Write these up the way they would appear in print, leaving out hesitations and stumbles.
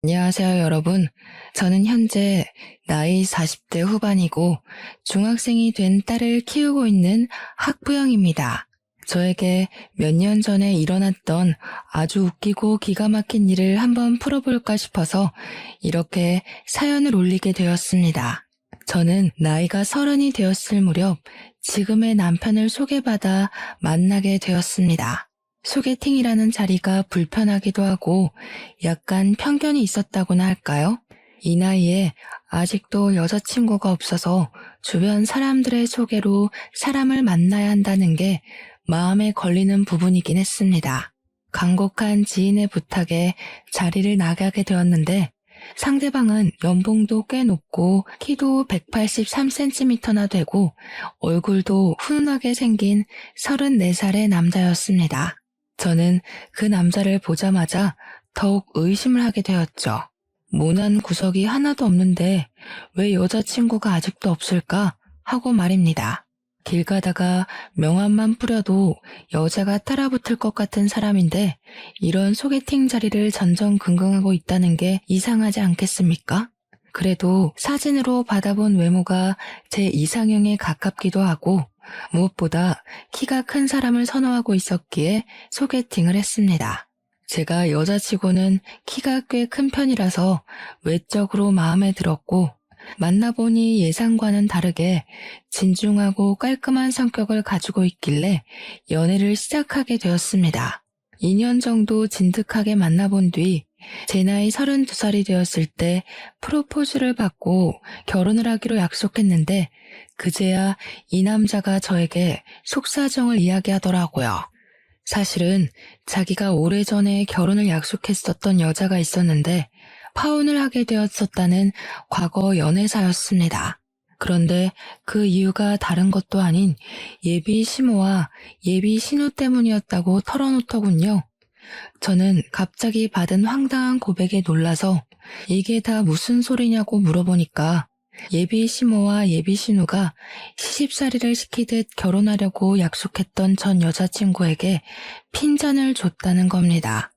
안녕하세요, 여러분. 저는 현재 나이 40대 후반이고 중학생이 된 딸을 키우고 있는 학부형입니다. 저에게 몇 년 전에 일어났던 아주 웃기고 기가 막힌 일을 한번 풀어볼까 싶어서 이렇게 사연을 올리게 되었습니다. 저는 나이가 30이 되었을 무렵 지금의 남편을 소개받아 만나게 되었습니다. 소개팅이라는 자리가 불편하기도 하고 약간 편견이 있었다고나 할까요? 이 나이에 아직도 여자친구가 없어서 주변 사람들의 소개로 사람을 만나야 한다는 게 마음에 걸리는 부분이긴 했습니다. 간곡한 지인의 부탁에 자리를 나가게 되었는데 상대방은 연봉도 꽤 높고 키도 183cm나 되고 얼굴도 훈훈하게 생긴 34살의 남자였습니다. 저는 그 남자를 보자마자 더욱 의심을 하게 되었죠. 모난 구석이 하나도 없는데 왜 여자친구가 아직도 없을까 하고 말입니다. 길 가다가 명함만 뿌려도 여자가 따라붙을 것 같은 사람인데 이런 소개팅 자리를 전전긍긍하고 있다는 게 이상하지 않겠습니까? 그래도 사진으로 받아본 외모가 제 이상형에 가깝기도 하고 무엇보다 키가 큰 사람을 선호하고 있었기에 소개팅을 했습니다. 제가 여자치고는 키가 꽤 큰 편이라서 외적으로 마음에 들었고 만나보니 예상과는 다르게 진중하고 깔끔한 성격을 가지고 있길래 연애를 시작하게 되었습니다. 2년 정도 진득하게 만나본 뒤 제 나이 32살이 되었을 때 프로포즈를 받고 결혼을 하기로 약속했는데 그제야 이 남자가 저에게 속사정을 이야기하더라고요. 사실은 자기가 오래전에 결혼을 약속했었던 여자가 있었는데 파혼을 하게 되었었다는 과거 연애사였습니다. 그런데 그 이유가 다른 것도 아닌 예비 시모와 예비 신우 때문이었다고 털어놓더군요. 저는 갑자기 받은 황당한 고백에 놀라서 이게 다 무슨 소리냐고 물어보니까 예비 시모와 예비 신우가 시집살이를 시키듯 결혼하려고 약속했던 전 여자친구에게 핀잔을 줬다는 겁니다.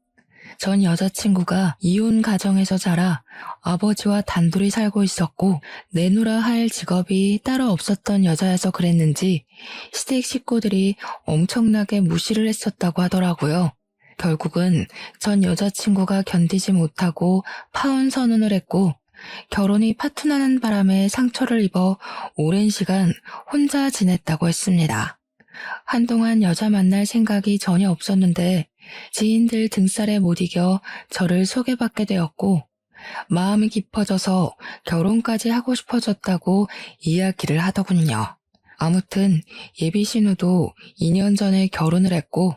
전 여자친구가 이혼 가정에서 자라 아버지와 단둘이 살고 있었고 내놓으라 할 직업이 따로 없었던 여자여서 그랬는지 시댁 식구들이 엄청나게 무시를 했었다고 하더라고요. 결국은 전 여자친구가 견디지 못하고 파혼 선언을 했고 결혼이 파투나는 바람에 상처를 입어 오랜 시간 혼자 지냈다고 했습니다. 한동안 여자 만날 생각이 전혀 없었는데 지인들 등살에 못 이겨 저를 소개받게 되었고 마음이 깊어져서 결혼까지 하고 싶어졌다고 이야기를 하더군요. 아무튼 예비 신우도 2년 전에 결혼을 했고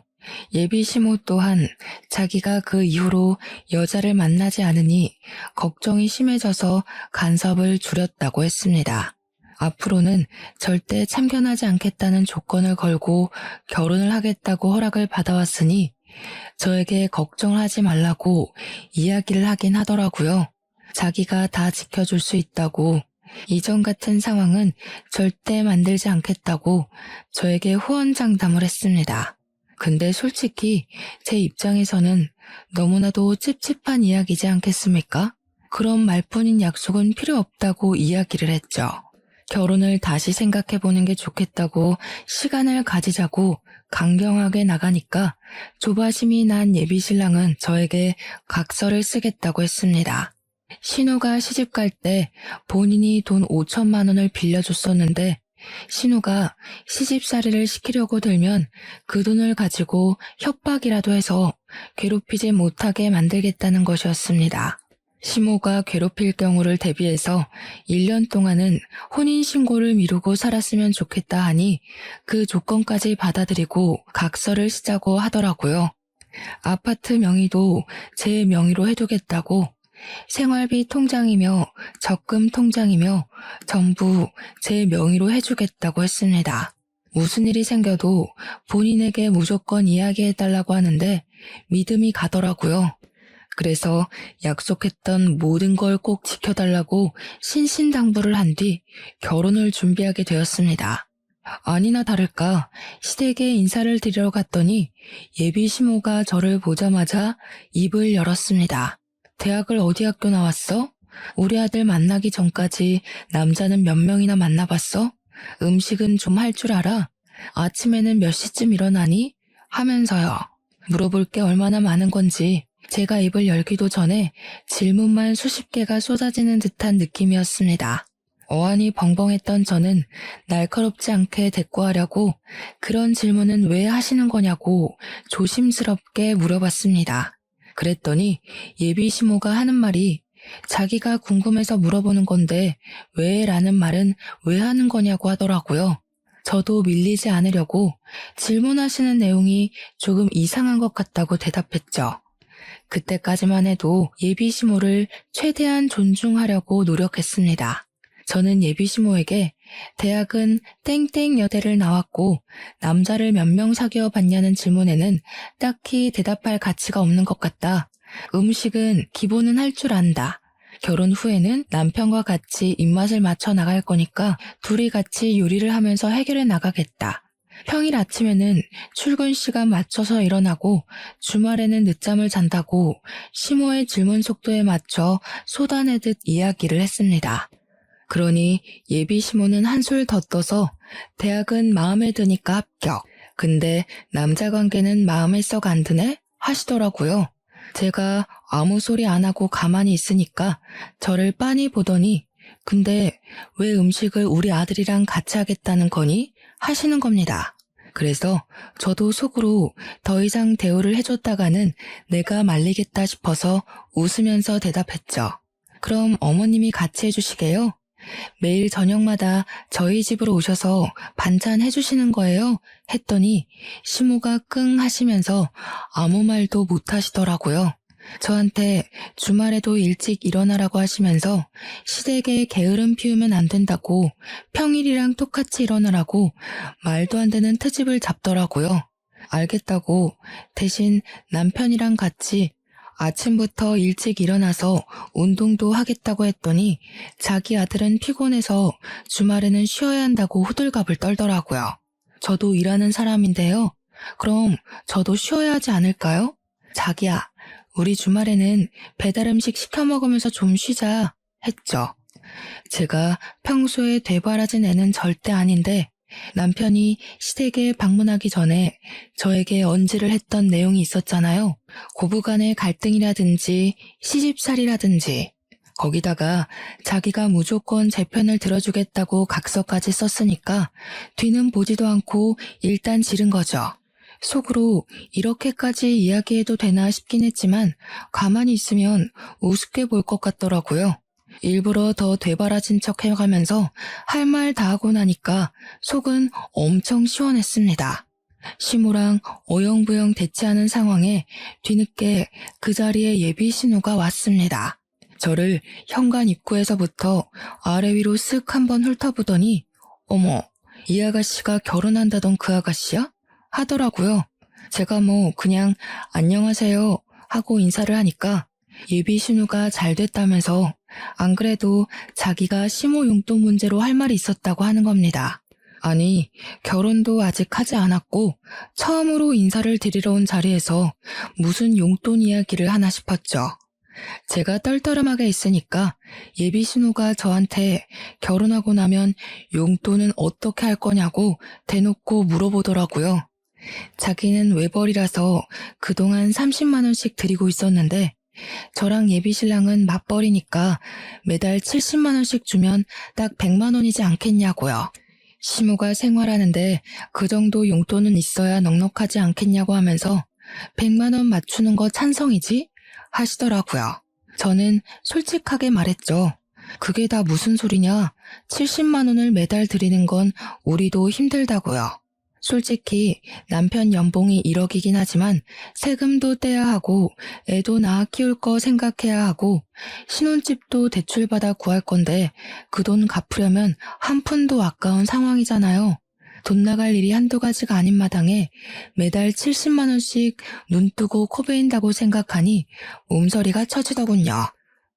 예비 시모 또한 자기가 그 이후로 여자를 만나지 않으니 걱정이 심해져서 간섭을 줄였다고 했습니다. 앞으로는 절대 참견하지 않겠다는 조건을 걸고 결혼을 하겠다고 허락을 받아왔으니 저에게 걱정을 하지 말라고 이야기를 하긴 하더라고요. 자기가 다 지켜줄 수 있다고 이전 같은 상황은 절대 만들지 않겠다고 저에게 후원장담을 했습니다. 근데 솔직히 제 입장에서는 너무나도 찝찝한 이야기지 않겠습니까? 그런 말뿐인 약속은 필요 없다고 이야기를 했죠. 결혼을 다시 생각해보는 게 좋겠다고 시간을 가지자고 강경하게 나가니까 조바심이 난 예비신랑은 저에게 각서를 쓰겠다고 했습니다. 신우가 시집갈 때 본인이 돈 5천만 원을 빌려줬었는데 신우가 시집살이를 시키려고 들면 그 돈을 가지고 협박이라도 해서 괴롭히지 못하게 만들겠다는 것이었습니다. 시모가 괴롭힐 경우를 대비해서 1년 동안은 혼인신고를 미루고 살았으면 좋겠다 하니 그 조건까지 받아들이고 각서를 쓰자고 하더라고요. 아파트 명의도 제 명의로 해두겠다고 생활비 통장이며 적금 통장이며 전부 제 명의로 해주겠다고 했습니다. 무슨 일이 생겨도 본인에게 무조건 이야기해달라고 하는데 믿음이 가더라고요. 그래서 약속했던 모든 걸 꼭 지켜달라고 신신당부를 한 뒤 결혼을 준비하게 되었습니다. 아니나 다를까 시댁에 인사를 드리러 갔더니 예비 시모가 저를 보자마자 입을 열었습니다. 대학을 어디 학교 나왔어? 우리 아들 만나기 전까지 남자는 몇 명이나 만나봤어? 음식은 좀 할 줄 알아? 아침에는 몇 시쯤 일어나니? 하면서요. 물어볼 게 얼마나 많은 건지 제가 입을 열기도 전에 질문만 수십 개가 쏟아지는 듯한 느낌이었습니다. 어안이 벙벙했던 저는 날카롭지 않게 대꾸하려고 그런 질문은 왜 하시는 거냐고 조심스럽게 물어봤습니다. 그랬더니 예비 시모가 하는 말이 자기가 궁금해서 물어보는 건데 왜 라는 말은 왜 하는 거냐고 하더라고요. 저도 밀리지 않으려고 질문하시는 내용이 조금 이상한 것 같다고 대답했죠. 그때까지만 해도 예비 시모를 최대한 존중하려고 노력했습니다. 저는 예비 시모에게 대학은 땡땡 여대를 나왔고 남자를 몇 명 사귀어 봤냐는 질문에는 딱히 대답할 가치가 없는 것 같다. 음식은 기본은 할 줄 안다. 결혼 후에는 남편과 같이 입맛을 맞춰 나갈 거니까 둘이 같이 요리를 하면서 해결해 나가겠다. 평일 아침에는 출근 시간 맞춰서 일어나고 주말에는 늦잠을 잔다고 시모의 질문 속도에 맞춰 쏟아내듯 이야기를 했습니다. 그러니 예비 시모는 한술 더 떠서 대학은 마음에 드니까 합격. 근데 남자 관계는 마음에 썩 안 드네? 하시더라고요. 제가 아무 소리 안 하고 가만히 있으니까 저를 빤히 보더니 근데 왜 음식을 우리 아들이랑 같이 하겠다는 거니? 하시는 겁니다. 그래서 저도 속으로 더 이상 대우를 해줬다가는 내가 말리겠다 싶어서 웃으면서 대답했죠. 그럼 어머님이 같이 해주시게요? 매일 저녁마다 저희 집으로 오셔서 반찬 해주시는 거예요? 했더니 시모가 끙 하시면서 아무 말도 못 하시더라고요. 저한테 주말에도 일찍 일어나라고 하시면서 시댁에 게으름 피우면 안 된다고 평일이랑 똑같이 일어나라고 말도 안 되는 트집을 잡더라고요. 알겠다고 대신 남편이랑 같이 아침부터 일찍 일어나서 운동도 하겠다고 했더니 자기 아들은 피곤해서 주말에는 쉬어야 한다고 호들갑을 떨더라고요. 저도 일하는 사람인데요. 그럼 저도 쉬어야 하지 않을까요? 자기야, 우리 주말에는 배달 음식 시켜 먹으면서 좀 쉬자 했죠. 제가 평소에 되바라진 애는 절대 아닌데 남편이 시댁에 방문하기 전에 저에게 언지를 했던 내용이 있었잖아요. 고부간의 갈등이라든지 시집살이라든지 거기다가 자기가 무조건 제 편을 들어주겠다고 각서까지 썼으니까 뒤는 보지도 않고 일단 지른 거죠. 속으로 이렇게까지 이야기해도 되나 싶긴 했지만 가만히 있으면 우습게 볼 것 같더라고요. 일부러 더 되바라진 척 해가면서 할 말 다 하고 나니까 속은 엄청 시원했습니다. 시모랑 어영부영 대치하는 상황에 뒤늦게 그 자리에 예비 신우가 왔습니다. 저를 현관 입구에서부터 아래 위로 쓱 한번 훑어보더니 어머, 이 아가씨가 결혼한다던 그 아가씨야? 하더라고요. 제가 그냥 안녕하세요 하고 인사를 하니까 예비 신우가 잘 됐다면서 안 그래도 자기가 시모 용돈 문제로 할 말이 있었다고 하는 겁니다. 아니, 결혼도 아직 하지 않았고 처음으로 인사를 드리러 온 자리에서 무슨 용돈 이야기를 하나 싶었죠. 제가 떨떠름하게 있으니까 예비 신우가 저한테 결혼하고 나면 용돈은 어떻게 할 거냐고 대놓고 물어보더라고요. 자기는 외벌이라서 그동안 30만 원씩 드리고 있었는데 저랑 예비 신랑은 맞벌이니까 매달 70만 원씩 주면 딱 100만 원이지 않겠냐고요. 시모가 생활하는데 그 정도 용돈은 있어야 넉넉하지 않겠냐고 하면서 100만 원 맞추는 거 찬성이지? 하시더라고요. 저는 솔직하게 말했죠. 그게 다 무슨 소리냐? 70만 원을 매달 드리는 건 우리도 힘들다고요. 솔직히 남편 연봉이 1억이긴 하지만 세금도 떼야 하고 애도 낳아 키울 거 생각해야 하고 신혼집도 대출받아 구할 건데 그 돈 갚으려면 한 푼도 아까운 상황이잖아요. 돈 나갈 일이 한두 가지가 아닌 마당에 매달 70만 원씩 눈 뜨고 코 베인다고 생각하니 몸서리가 쳐지더군요.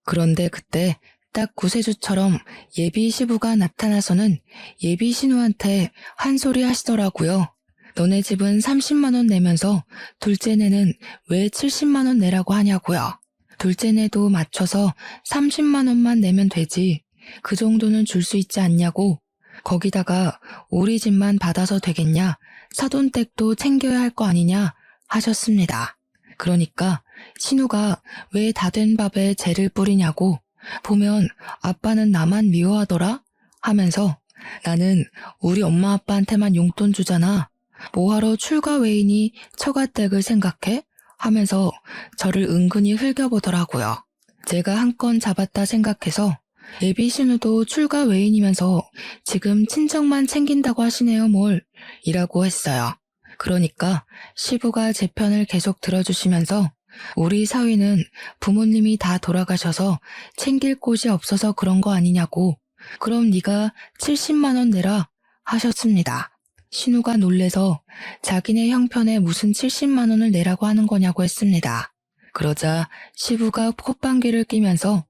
그런데 그때 딱 구세주처럼 예비 시부가 나타나서는 예비 신우한테 한 소리 하시더라고요. 너네 집은 30만 원 내면서 둘째네는 왜 70만 원 내라고 하냐고요. 둘째네도 맞춰서 30만 원만 내면 되지. 그 정도는 줄 수 있지 않냐고. 거기다가 우리 집만 받아서 되겠냐? 사돈댁도 챙겨야 할 거 아니냐? 하셨습니다. 그러니까 신우가 왜 다 된 밥에 재를 뿌리냐고. 보면 아빠는 나만 미워하더라? 하면서 나는 우리 엄마 아빠한테만 용돈 주잖아. 뭐하러 출가 외인이 처가댁을 생각해? 하면서 저를 은근히 흘겨보더라고요. 제가 한 건 잡았다 생각해서 예비 신우도 출가 외인이면서 지금 친정만 챙긴다고 하시네요 뭘 이라고 했어요. 그러니까 시부가 제 편을 계속 들어주시면서 우리 사위는 부모님이 다 돌아가셔서 챙길 곳이 없어서 그런 거 아니냐고. 그럼 네가 70만 원 내라 하셨습니다. 신우가 놀래서 자기네 형편에 무슨 70만 원을 내라고 하는 거냐고 했습니다. 그러자 시부가 콧방귀를 뀌면서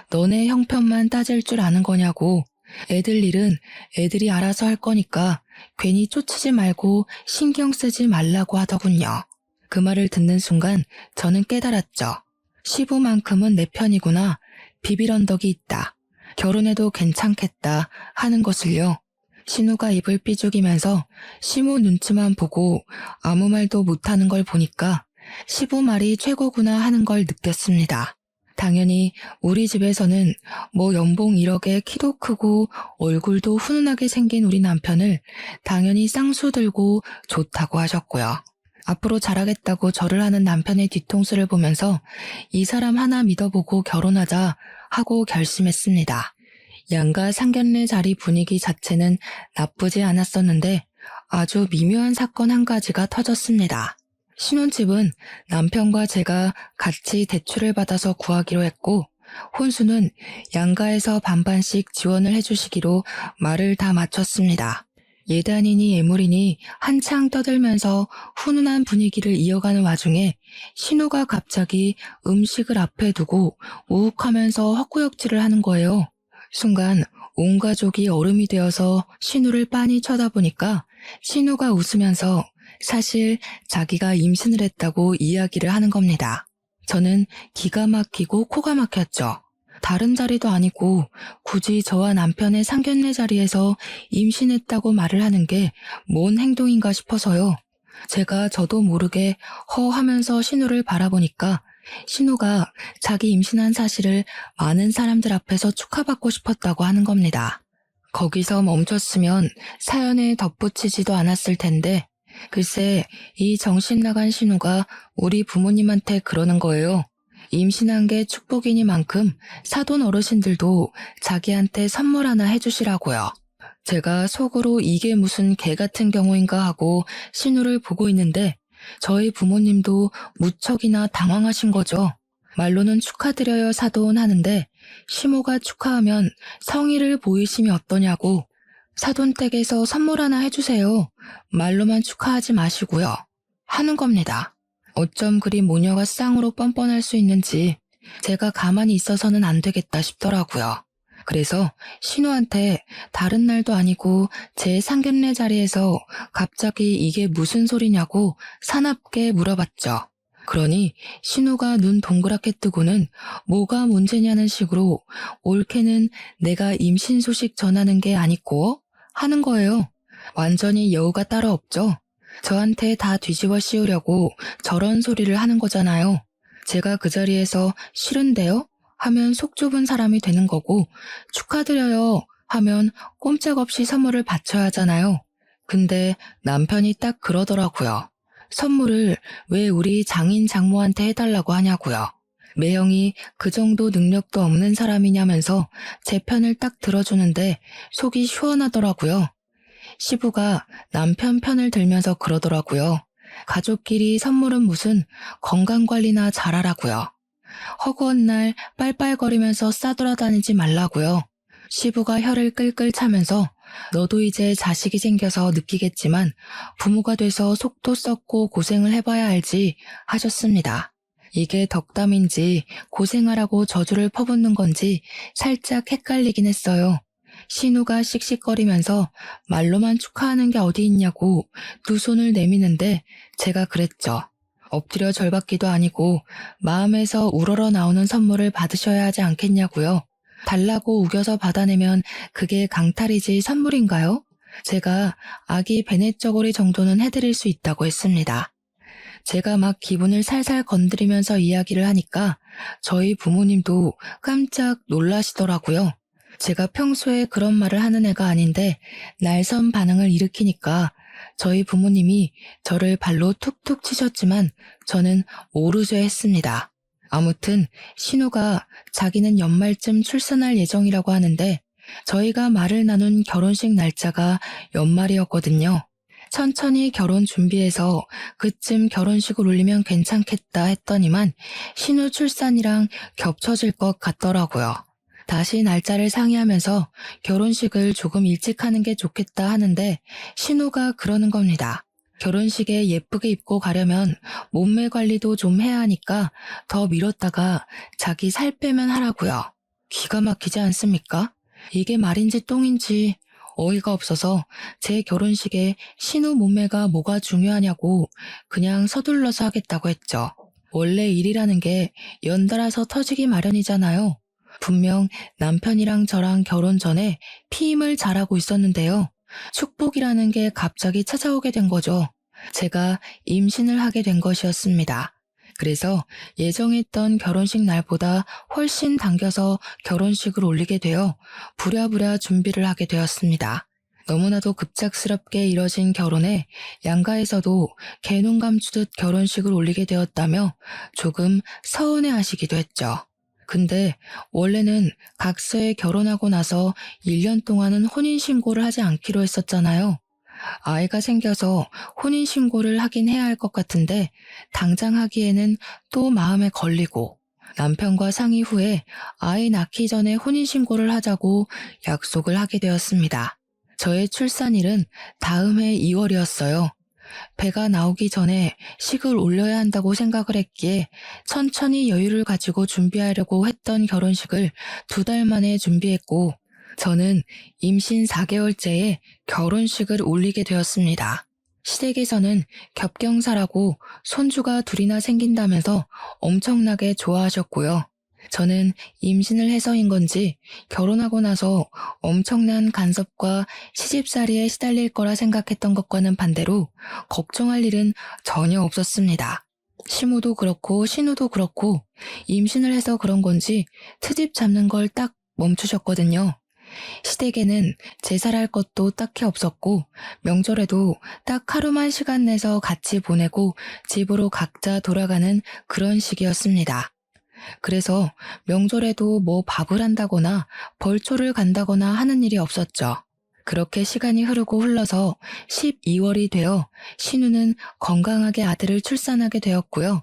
너네 형편만 따질 줄 아는 거냐고. 애들 일은 애들이 알아서 할 거니까 괜히 쫓지 말고 신경 쓰지 말라고 하더군요. 그 말을 듣는 순간 저는 깨달았죠. 시부만큼은 내 편이구나. 비빌 언덕이 있다. 결혼해도 괜찮겠다 하는 것을요. 신우가 입을 삐죽이면서 시무 눈치만 보고 아무 말도 못하는 걸 보니까 시부 말이 최고구나 하는 걸 느꼈습니다. 당연히 우리 집에서는 뭐 연봉 1억에 키도 크고 얼굴도 훈훈하게 생긴 우리 남편을 당연히 쌍수 들고 좋다고 하셨고요. 앞으로 잘하겠다고 절을 하는 남편의 뒤통수를 보면서 이 사람 하나 믿어보고 결혼하자 하고 결심했습니다. 양가 상견례 자리 분위기 자체는 나쁘지 않았었는데 아주 미묘한 사건 한 가지가 터졌습니다. 신혼집은 남편과 제가 같이 대출을 받아서 구하기로 했고 혼수는 양가에서 반반씩 지원을 해주시기로 말을 다 마쳤습니다. 예단이니 예물이니 한창 떠들면서 훈훈한 분위기를 이어가는 와중에 신우가 갑자기 음식을 앞에 두고 우욱하면서 헛구역질을 하는 거예요. 순간 온 가족이 얼음이 되어서 신우를 빤히 쳐다보니까 신우가 웃으면서 사실 자기가 임신을 했다고 이야기를 하는 겁니다. 저는 기가 막히고 코가 막혔죠. 다른 자리도 아니고 굳이 저와 남편의 상견례 자리에서 임신했다고 말을 하는 게 뭔 행동인가 싶어서요. 제가 저도 모르게 허 하면서 신우를 바라보니까 신우가 자기 임신한 사실을 많은 사람들 앞에서 축하받고 싶었다고 하는 겁니다. 거기서 멈췄으면 사연에 덧붙이지도 않았을 텐데 글쎄 이 정신 나간 신우가 우리 부모님한테 그러는 거예요. 임신한 게 축복이니만큼 사돈 어르신들도 자기한테 선물 하나 해주시라고요. 제가 속으로 이게 무슨 개 같은 경우인가 하고 신우를 보고 있는데 저희 부모님도 무척이나 당황하신 거죠. 말로는 축하드려요 사돈 하는데 시모가 축하하면 성의를 보이심이 어떠냐고. 사돈댁에서 선물 하나 해주세요. 말로만 축하하지 마시고요. 하는 겁니다. 어쩜 그리 모녀가 쌍으로 뻔뻔할 수 있는지 제가 가만히 있어서는 안 되겠다 싶더라고요. 그래서 신우한테 다른 날도 아니고 제 상견례 자리에서 갑자기 이게 무슨 소리냐고 사납게 물어봤죠. 그러니 신우가 눈 동그랗게 뜨고는 뭐가 문제냐는 식으로 올케는 내가 임신 소식 전하는 게 아니고 하는 거예요. 완전히 여우가 따로 없죠. 저한테 다 뒤집어 씌우려고 저런 소리를 하는 거잖아요. 제가 그 자리에서 싫은데요? 하면 속 좁은 사람이 되는 거고 축하드려요 하면 꼼짝없이 선물을 바쳐야 하잖아요. 근데 남편이 딱 그러더라고요. 선물을 왜 우리 장인 장모한테 해달라고 하냐고요. 매형이 그 정도 능력도 없는 사람이냐면서 제 편을 딱 들어주는데 속이 시원하더라고요. 시부가 남편 편을 들면서 그러더라고요. 가족끼리 선물은 무슨 건강관리나 잘하라고요. 허구한 날 빨빨거리면서 싸돌아다니지 말라고요. 시부가 혀를 끌끌 차면서 너도 이제 자식이 생겨서 느끼겠지만 부모가 돼서 속도 썩고 고생을 해봐야 알지 하셨습니다. 이게 덕담인지 고생하라고 저주를 퍼붓는 건지 살짝 헷갈리긴 했어요. 신우가 씩씩거리면서 말로만 축하하는 게 어디 있냐고 두 손을 내미는데 제가 그랬죠. 엎드려 절받기도 아니고 마음에서 우러러 나오는 선물을 받으셔야 하지 않겠냐고요. 달라고 우겨서 받아내면 그게 강탈이지 선물인가요? 제가 아기 베넷저고리 정도는 해드릴 수 있다고 했습니다. 제가 막 기분을 살살 건드리면서 이야기를 하니까 저희 부모님도 깜짝 놀라시더라고요. 제가 평소에 그런 말을 하는 애가 아닌데 날선 반응을 일으키니까 저희 부모님이 저를 발로 툭툭 치셨지만 저는 오르쇠했습니다. 아무튼 신우가 자기는 연말쯤 출산할 예정이라고 하는데 저희가 말을 나눈 결혼식 날짜가 연말이었거든요. 천천히 결혼 준비해서 그쯤 결혼식을 올리면 괜찮겠다 했더니만 신우 출산이랑 겹쳐질 것 같더라고요. 다시 날짜를 상의하면서 결혼식을 조금 일찍 하는 게 좋겠다 하는데 신우가 그러는 겁니다. 결혼식에 예쁘게 입고 가려면 몸매 관리도 좀 해야 하니까 더 미뤘다가 자기 살 빼면 하라고요. 기가 막히지 않습니까? 이게 말인지 똥인지 어이가 없어서 제 결혼식에 신우 몸매가 뭐가 중요하냐고 그냥 서둘러서 하겠다고 했죠. 원래 일이라는 게 연달아서 터지기 마련이잖아요. 분명 남편이랑 저랑 결혼 전에 피임을 잘하고 있었는데요. 축복이라는 게 갑자기 찾아오게 된 거죠. 제가 임신을 하게 된 것이었습니다. 그래서 예정했던 결혼식 날보다 훨씬 당겨서 결혼식을 올리게 되어 부랴부랴 준비를 하게 되었습니다. 너무나도 급작스럽게 이뤄진 결혼에 양가에서도 개눈 감추듯 결혼식을 올리게 되었다며 조금 서운해하시기도 했죠. 근데 원래는 각서에 결혼하고 나서 1년 동안은 혼인신고를 하지 않기로 했었잖아요. 아이가 생겨서 혼인신고를 하긴 해야 할 것 같은데 당장 하기에는 또 마음에 걸리고 남편과 상의 후에 아이 낳기 전에 혼인신고를 하자고 약속을 하게 되었습니다. 저의 출산일은 다음 해 2월이었어요. 배가 나오기 전에 식을 올려야 한다고 생각을 했기에 천천히 여유를 가지고 준비하려고 했던 결혼식을 2달 만에 준비했고 저는 임신 4개월째에 결혼식을 올리게 되었습니다. 시댁에서는 겹경사라고 손주가 2이나 생긴다면서 엄청나게 좋아하셨고요. 저는 임신을 해서인 건지 결혼하고 나서 엄청난 간섭과 시집살이에 시달릴 거라 생각했던 것과는 반대로 걱정할 일은 전혀 없었습니다. 시모도 그렇고 신우도 그렇고 임신을 해서 그런 건지 트집 잡는 걸 딱 멈추셨거든요. 시댁에는 제사할 것도 딱히 없었고 명절에도 딱 하루만 시간 내서 같이 보내고 집으로 각자 돌아가는 그런 시기였습니다. 그래서 명절에도 뭐 밥을 한다거나 벌초를 간다거나 하는 일이 없었죠. 그렇게 시간이 흐르고 흘러서 12월이 되어 신우는 건강하게 아들을 출산하게 되었고요.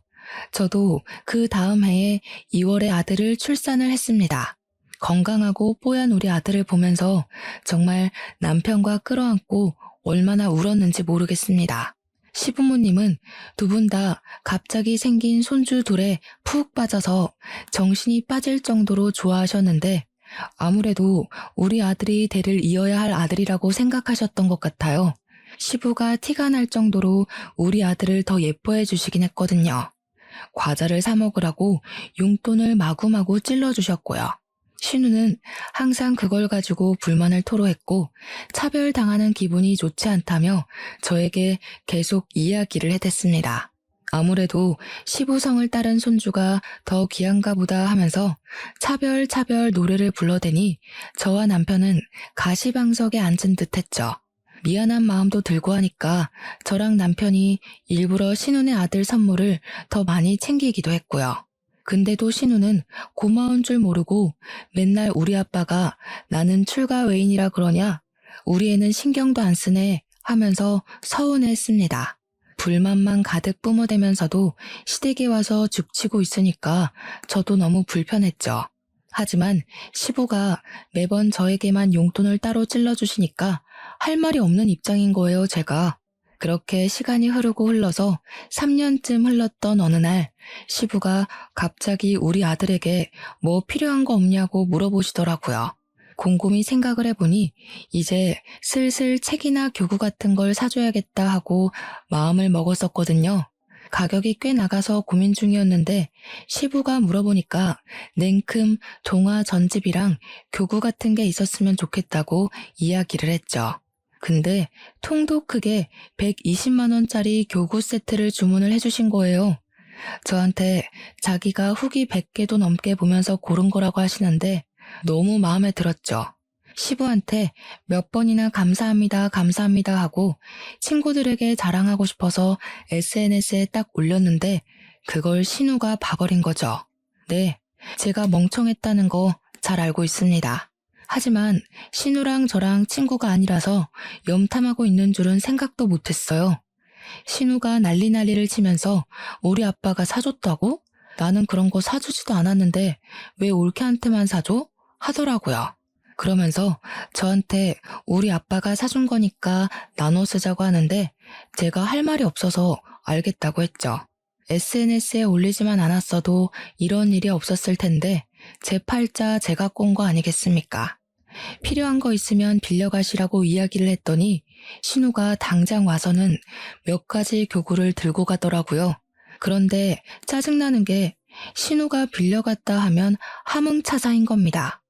저도 그 다음 해에 2월에 아들을 출산을 했습니다. 건강하고 뽀얀 우리 아들을 보면서 정말 남편과 끌어안고 얼마나 울었는지 모르겠습니다. 시부모님은 2분 다 갑자기 생긴 손주 둘에 푹 빠져서 정신이 빠질 정도로 좋아하셨는데 아무래도 우리 아들이 대를 이어야 할 아들이라고 생각하셨던 것 같아요. 시부가 티가 날 정도로 우리 아들을 더 예뻐해 주시긴 했거든요. 과자를 사 먹으라고 용돈을 마구마구 찔러주셨고요. 신우는 항상 그걸 가지고 불만을 토로했고 차별당하는 기분이 좋지 않다며 저에게 계속 이야기를 해댔습니다. 아무래도 시부성을 따른 손주가 더 귀한가 보다 하면서 차별 노래를 불러대니 저와 남편은 가시방석에 앉은 듯 했죠. 미안한 마음도 들고 하니까 저랑 남편이 일부러 신우네 아들 선물을 더 많이 챙기기도 했고요. 근데도 신우는 고마운 줄 모르고 맨날 우리 아빠가 나는 출가 외인이라 그러냐? 우리 애는 신경도 안 쓰네 하면서 서운해했습니다. 불만만 가득 뿜어대면서도 시댁에 와서 죽치고 있으니까 저도 너무 불편했죠. 하지만 시부가 매번 저에게만 용돈을 따로 찔러주시니까 할 말이 없는 입장인 거예요, 제가. 그렇게 시간이 흐르고 흘러서 3년쯤 흘렀던 어느 날 시부가 갑자기 우리 아들에게 뭐 필요한 거 없냐고 물어보시더라고요. 곰곰이 생각을 해보니 이제 슬슬 책이나 교구 같은 걸 사줘야겠다 하고 마음을 먹었었거든요. 가격이 꽤 나가서 고민 중이었는데 시부가 물어보니까 냉큼 동화 전집이랑 교구 같은 게 있었으면 좋겠다고 이야기를 했죠. 근데 통도 크게 120만 원짜리 교구 세트를 주문을 해주신 거예요. 저한테 자기가 후기 100개도 넘게 보면서 고른 거라고 하시는데 너무 마음에 들었죠. 시부한테 몇 번이나 감사합니다, 감사합니다 하고 친구들에게 자랑하고 싶어서 SNS에 딱 올렸는데 그걸 신우가 봐버린 거죠. 네, 제가 멍청했다는 거 잘 알고 있습니다. 하지만 신우랑 저랑 친구가 아니라서 염탐하고 있는 줄은 생각도 못했어요. 신우가 난리를 치면서 우리 아빠가 사줬다고? 나는 그런 거 사주지도 않았는데 왜 올케한테만 사줘? 하더라고요. 그러면서 저한테 우리 아빠가 사준 거니까 나눠 쓰자고 하는데 제가 할 말이 없어서 알겠다고 했죠. SNS에 올리지만 않았어도 이런 일이 없었을 텐데 제 팔자 제가 꼰 거 아니겠습니까? 필요한 거 있으면 빌려가시라고 이야기를 했더니 신우가 당장 와서는 몇 가지 교구를 들고 가더라고요. 그런데 짜증나는 게 신우가 빌려갔다 하면 함흥차사인 겁니다.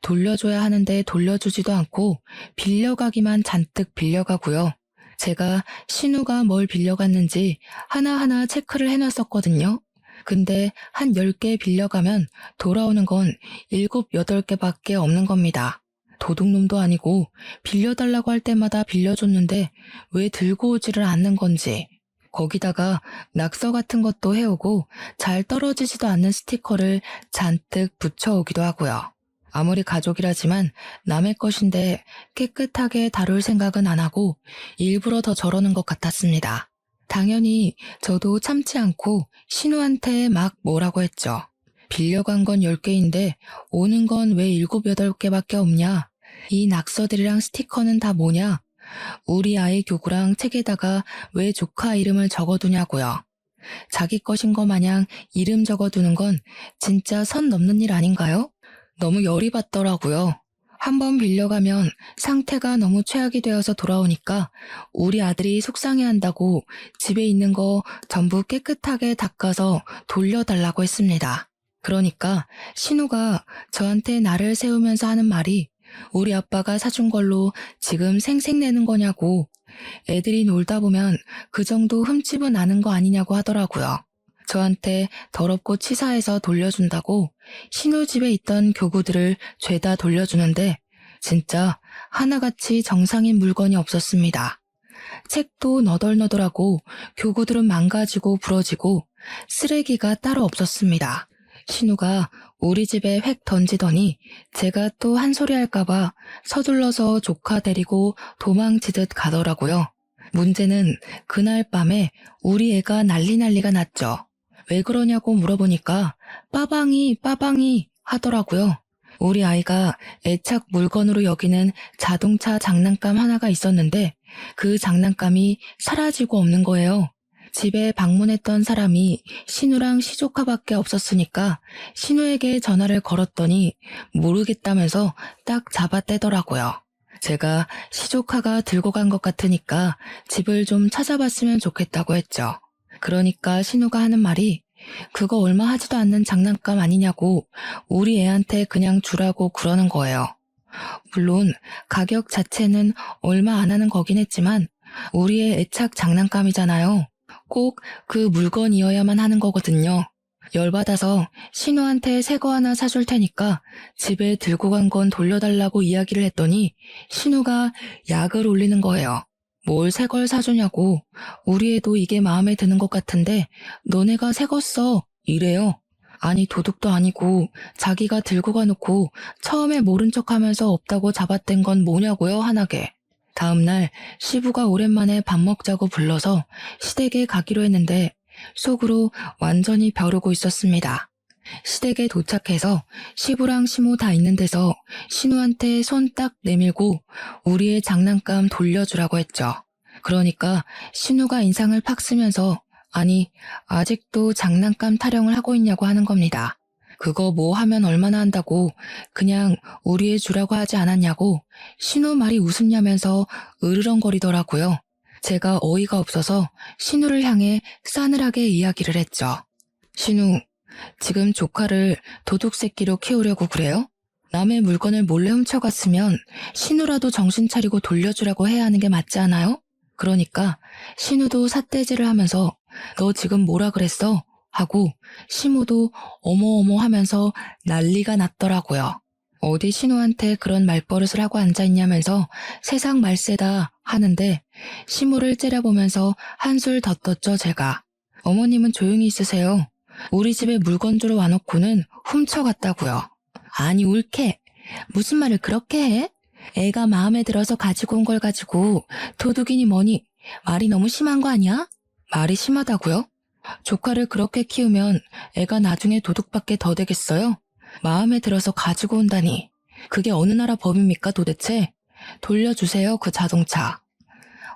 돌려줘야 하는데 돌려주지도 않고 빌려가기만 잔뜩 빌려가고요. 제가 신우가 뭘 빌려갔는지 하나하나 체크를 해놨었거든요. 근데 한 10개 빌려가면 돌아오는 건 7, 8개밖에 없는 겁니다. 도둑놈도 아니고 빌려달라고 할 때마다 빌려줬는데 왜 들고 오지를 않는 건지. 거기다가 낙서 같은 것도 해오고 잘 떨어지지도 않는 스티커를 잔뜩 붙여오기도 하고요. 아무리 가족이라지만 남의 것인데 깨끗하게 다룰 생각은 안 하고 일부러 더 저러는 것 같았습니다. 당연히 저도 참지 않고 신우한테 막 뭐라고 했죠. 빌려간 건 10개인데 오는 건 왜 7, 8개밖에 없냐? 이 낙서들이랑 스티커는 다 뭐냐? 우리 아이 교구랑 책에다가 왜 조카 이름을 적어두냐고요. 자기 것인 거 마냥 이름 적어두는 건 진짜 선 넘는 일 아닌가요? 너무 열이 받더라고요. 한번 빌려가면 상태가 너무 최악이 되어서 돌아오니까 우리 아들이 속상해한다고 집에 있는 거 전부 깨끗하게 닦아서 돌려달라고 했습니다. 그러니까 신우가 저한테 나를 세우면서 하는 말이 우리 아빠가 사준 걸로 지금 생색내는 거냐고, 애들이 놀다 보면 그 정도 흠집은 나는 거 아니냐고 하더라고요. 저한테 더럽고 치사해서 돌려준다고 신우 집에 있던 교구들을 죄다 돌려주는데 진짜 하나같이 정상인 물건이 없었습니다. 책도 너덜너덜하고 교구들은 망가지고 부러지고 쓰레기가 따로 없었습니다. 신우가 우리 집에 획 던지더니 제가 또 한 소리 할까봐 서둘러서 조카 데리고 도망치듯 가더라고요. 문제는 그날 밤에 우리 애가 난리가 났죠. 왜 그러냐고 물어보니까 빠방이 하더라고요. 우리 아이가 애착 물건으로 여기는 자동차 장난감 하나가 있었는데 그 장난감이 사라지고 없는 거예요. 집에 방문했던 사람이 신우랑 시조카밖에 없었으니까 신우에게 전화를 걸었더니 모르겠다면서 딱 잡아떼더라고요. 제가 시조카가 들고 간 것 같으니까 집을 좀 찾아봤으면 좋겠다고 했죠. 그러니까 신우가 하는 말이 그거 얼마 하지도 않는 장난감 아니냐고 우리 애한테 그냥 주라고 그러는 거예요. 물론 가격 자체는 얼마 안 하는 거긴 했지만 우리의 애착 장난감이잖아요. 꼭 그 물건이어야만 하는 거거든요. 열받아서 신우한테 새 거 하나 사줄 테니까 집에 들고 간 건 돌려달라고 이야기를 했더니 신우가 약을 올리는 거예요. 뭘 새 걸 사주냐고. 우리 애도 이게 마음에 드는 것 같은데 너네가 새 거 써. 이래요. 아니 도둑도 아니고 자기가 들고 가놓고 처음에 모른 척하면서 없다고 잡아뗀 건 뭐냐고요, 한하게. 다음날 시부가 오랜만에 밥 먹자고 불러서 시댁에 가기로 했는데 속으로 완전히 벼르고 있었습니다. 시댁에 도착해서 시부랑 시모 다 있는 데서 신우한테 손 딱 내밀고 우리의 장난감 돌려주라고 했죠. 그러니까 신우가 인상을 팍 쓰면서 아니 아직도 장난감 타령을 하고 있냐고 하는 겁니다. 그거 뭐 하면 얼마나 한다고 그냥 우리 애 주라고 하지 않았냐고 신우 말이 웃음냐면서 으르렁거리더라고요. 제가 어이가 없어서 신우를 향해 싸늘하게 이야기를 했죠. 신우, 지금 조카를 도둑새끼로 키우려고 그래요? 남의 물건을 몰래 훔쳐갔으면 신우라도 정신 차리고 돌려주라고 해야 하는 게 맞지 않아요? 그러니까 신우도 삿대질을 하면서 너 지금 뭐라 그랬어? 하고 시모도 어머어머 하면서 난리가 났더라고요. 어디 신우한테 그런 말버릇을 하고 앉아있냐면서 세상 말세다 하는데 시모를 째려보면서 한술 더 떴죠 제가. 어머님은 조용히 있으세요. 우리 집에 물건 주러 와놓고는 훔쳐갔다고요. 아니 옳게 무슨 말을 그렇게 해? 애가 마음에 들어서 가지고 온 걸 가지고 도둑이니 뭐니 말이 너무 심한 거 아니야? 말이 심하다고요? 조카를 그렇게 키우면 애가 나중에 도둑밖에 더 되겠어요? 마음에 들어서 가지고 온다니 그게 어느 나라 법입니까 도대체? 돌려주세요 그 자동차.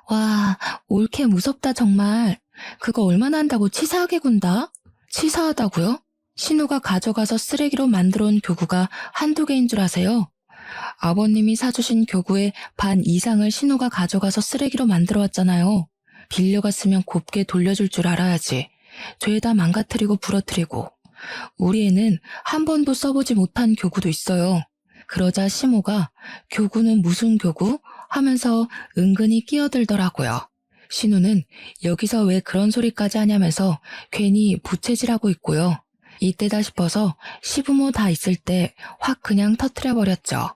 와 옳게 무섭다 정말. 그거 얼마나 한다고 치사하게 군다? 치사하다고요? 신우가 가져가서 쓰레기로 만들어 온 교구가 한두 개인 줄 아세요? 아버님이 사주신 교구의 반 이상을 신우가 가져가서 쓰레기로 만들어 왔잖아요. 빌려갔으면 곱게 돌려줄 줄 알아야지. 죄다 망가뜨리고 부러뜨리고. 우리 애는 한 번도 써보지 못한 교구도 있어요. 그러자 시모가 교구는 무슨 교구? 하면서 은근히 끼어들더라고요. 신우는 여기서 왜 그런 소리까지 하냐면서 괜히 부채질하고 있고요. 이때다 싶어서 시부모 다 있을 때 확 그냥 터트려버렸죠.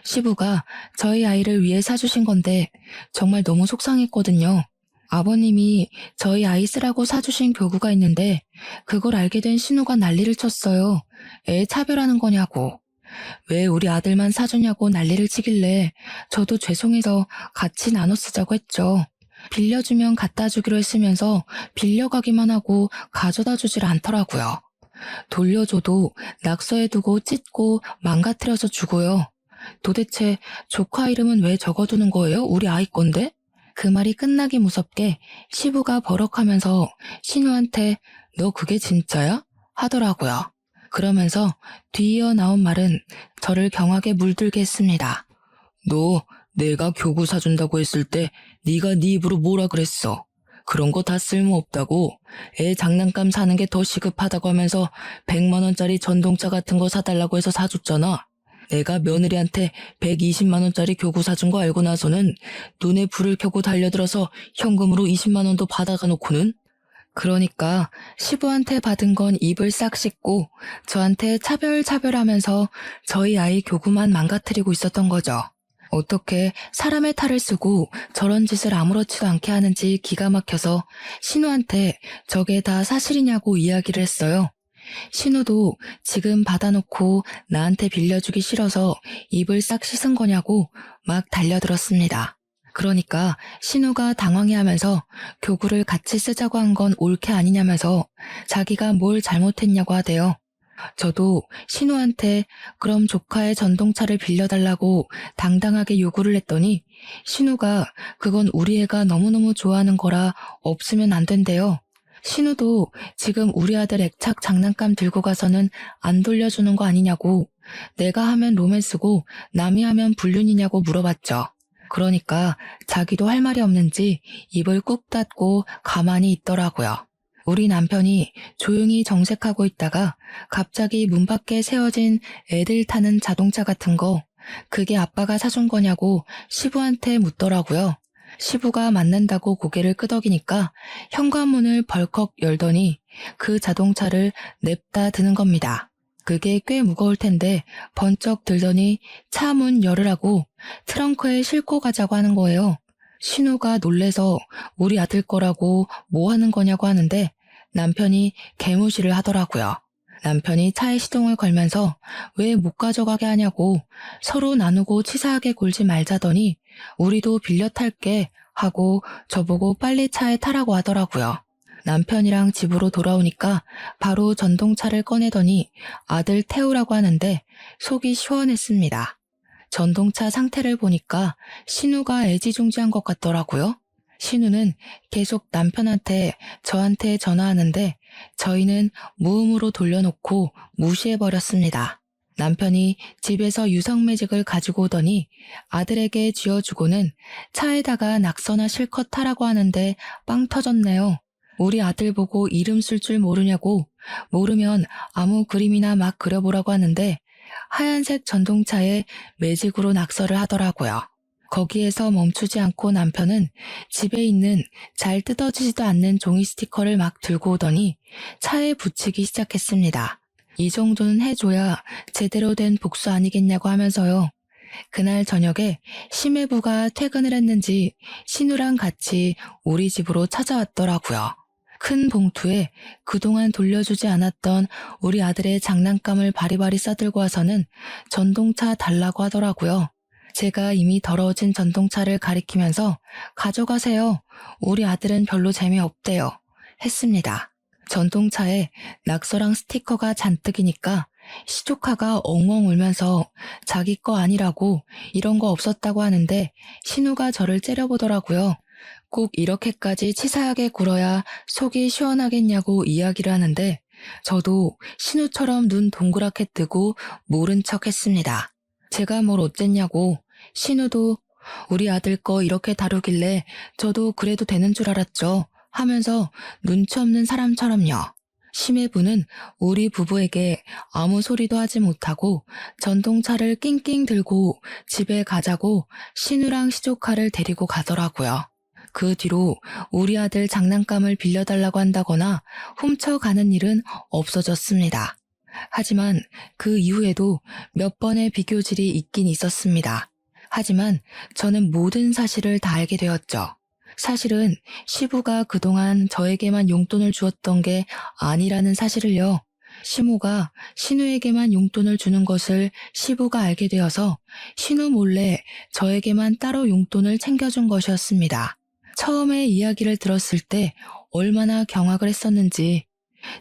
시부가 저희 아이를 위해 사주신 건데 정말 너무 속상했거든요. 아버님이 저희 아이 쓰라고 사주신 교구가 있는데 그걸 알게 된 신우가 난리를 쳤어요. 애 차별하는 거냐고. 왜 우리 아들만 사주냐고 난리를 치길래 저도 죄송해서 같이 나눠 쓰자고 했죠. 빌려주면 갖다 주기로 했으면서 빌려가기만 하고 가져다 주질 않더라고요. 돌려줘도 낙서해두고 찢고 망가뜨려서 주고요. 도대체 조카 이름은 왜 적어두는 거예요? 우리 아이 건데? 그 말이 끝나기 무섭게 시부가 버럭하면서 신우한테 너 그게 진짜야? 하더라고요. 그러면서 뒤이어 나온 말은 저를 경악에 물들게 했습니다. 너 내가 교구 사준다고 했을 때 네가 네 입으로 뭐라 그랬어? 그런 거 다 쓸모없다고. 애 장난감 사는 게 더 시급하다고 하면서 100만 원짜리 전동차 같은 거 사달라고 해서 사줬잖아. 내가 며느리한테 120만 원짜리 교구 사준 거 알고 나서는 눈에 불을 켜고 달려들어서 현금으로 20만 원도 받아가 놓고는. 그러니까 시부한테 받은 건 입을 싹 씻고 저한테 차별하면서 저희 아이 교구만 망가뜨리고 있었던 거죠. 어떻게 사람의 탈을 쓰고 저런 짓을 아무렇지도 않게 하는지 기가 막혀서 신우한테 저게 다 사실이냐고 이야기를 했어요. 신우도 지금 받아놓고 나한테 빌려주기 싫어서 입을 싹 씻은 거냐고 막 달려들었습니다. 그러니까 신우가 당황해하면서 교구를 같이 쓰자고 한 건 옳게 아니냐면서 자기가 뭘 잘못했냐고 하대요. 저도 신우한테 그럼 조카의 전동차를 빌려달라고 당당하게 요구를 했더니 신우가 그건 우리 애가 너무너무 좋아하는 거라 없으면 안 된대요. 신우도 지금 우리 아들 액착 장난감 들고 가서는 안 돌려주는 거 아니냐고, 내가 하면 로맨스고 남이 하면 불륜이냐고 물어봤죠. 그러니까 자기도 할 말이 없는지 입을 꾹 닫고 가만히 있더라고요. 우리 남편이 조용히 정색하고 있다가 갑자기 문 밖에 세워진 애들 타는 자동차 같은 거, 그게 아빠가 사준 거냐고 시부한테 묻더라고요. 시부가 맞는다고 고개를 끄덕이니까 현관문을 벌컥 열더니 그 자동차를 냅다 드는 겁니다. 그게 꽤 무거울 텐데 번쩍 들더니 차 문 열으라고 트렁크에 싣고 가자고 하는 거예요. 신우가 놀래서 우리 아들 거라고 뭐 하는 거냐고 하는데 남편이 개무시를 하더라고요. 남편이 차에 시동을 걸면서 왜 못 가져가게 하냐고 서로 나누고 치사하게 굴지 말자더니 우리도 빌려 탈게 하고 저보고 빨리 차에 타라고 하더라고요. 남편이랑 집으로 돌아오니까 바로 전동차를 꺼내더니 아들 태우라고 하는데 속이 시원했습니다. 전동차 상태를 보니까 신우가 애지중지한 것 같더라고요. 신우는 계속 남편한테 저한테 전화하는데 저희는 무음으로 돌려놓고 무시해버렸습니다. 남편이 집에서 유성매직을 가지고 오더니 아들에게 쥐어주고는 차에다가 낙서나 실컷 하라고 하는데 빵 터졌네요. 우리 아들 보고 이름 쓸 줄 모르냐고, 모르면 아무 그림이나 막 그려보라고 하는데 하얀색 전동차에 매직으로 낙서를 하더라고요. 거기에서 멈추지 않고 남편은 집에 있는 잘 뜯어지지도 않는 종이 스티커를 막 들고 오더니 차에 붙이기 시작했습니다. 이 정도는 해줘야 제대로 된 복수 아니겠냐고 하면서요. 그날 저녁에 심해부가 퇴근을 했는지 신우랑 같이 우리 집으로 찾아왔더라고요. 큰 봉투에 그동안 돌려주지 않았던 우리 아들의 장난감을 바리바리 싸들고 와서는 전동차 달라고 하더라고요. 제가 이미 더러워진 전동차를 가리키면서 가져가세요. 우리 아들은 별로 재미없대요. 했습니다. 전동차에 낙서랑 스티커가 잔뜩이니까 시조카가 엉엉 울면서 자기 거 아니라고 이런 거 없었다고 하는데 신우가 저를 째려보더라고요. 꼭 이렇게까지 치사하게 굴어야 속이 시원하겠냐고 이야기를 하는데 저도 신우처럼 눈 동그랗게 뜨고 모른 척 했습니다. 제가 뭘 어쨌냐고. 신우도 우리 아들 거 이렇게 다루길래 저도 그래도 되는 줄 알았죠 하면서 눈치 없는 사람처럼요. 심해부는 우리 부부에게 아무 소리도 하지 못하고 전동차를 낑낑 들고 집에 가자고 신우랑 시조카를 데리고 가더라고요. 그 뒤로 우리 아들 장난감을 빌려달라고 한다거나 훔쳐가는 일은 없어졌습니다. 하지만 그 이후에도 몇 번의 비교질이 있긴 있었습니다. 하지만 저는 모든 사실을 다 알게 되었죠. 사실은 시부가 그동안 저에게만 용돈을 주었던 게 아니라는 사실을요. 시모가 신우에게만 용돈을 주는 것을 시부가 알게 되어서 신우 몰래 저에게만 따로 용돈을 챙겨준 것이었습니다. 처음에 이야기를 들었을 때 얼마나 경악을 했었는지